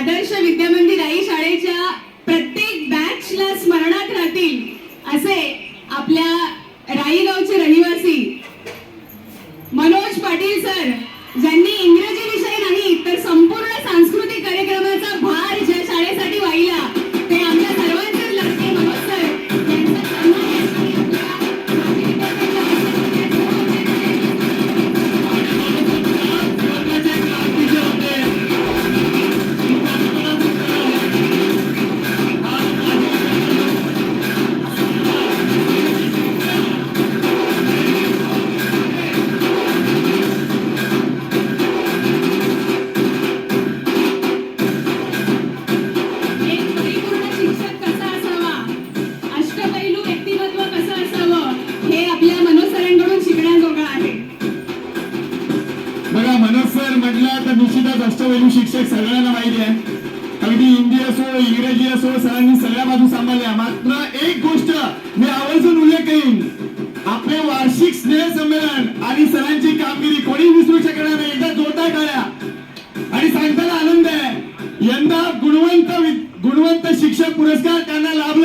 आदर्श विद्यामंदिर आई शाळेच्या प्रत्येक बॅचला स्मरणात राहतील असे आपल्या राईगावचे रहिवासी मनोज पाटील सर, ज्यांनी इंग्रजी विषय नाही तर संपूर्ण सांस्कृतिक कार्यक्रमाचा भार ज्या शाळेसाठी वाहिला, ते आमच्या सर्वांचे लाडके मनोज सर यांचा सन्मान यासाठी निश्चितच अष्टपैलू शिक्षक सगळ्यांना माहिती आहे. अगदी हिंदी असो इंग्रजी असो सरांनी सगळ्या बाजू सांभाळल्या. मात्र एक गोष्ट मी आवर्जून उल्लेख करीन, आपले वार्षिक स्नेह संमेलन आणि सरांची कामगिरी कोणी विसरू शकणार नाही. एकदा जोरदार टाळ्या. आणि सांगताना आनंद आहे, यंदा गुणवंत शिक्षक पुरस्कार त्यांना लाभला.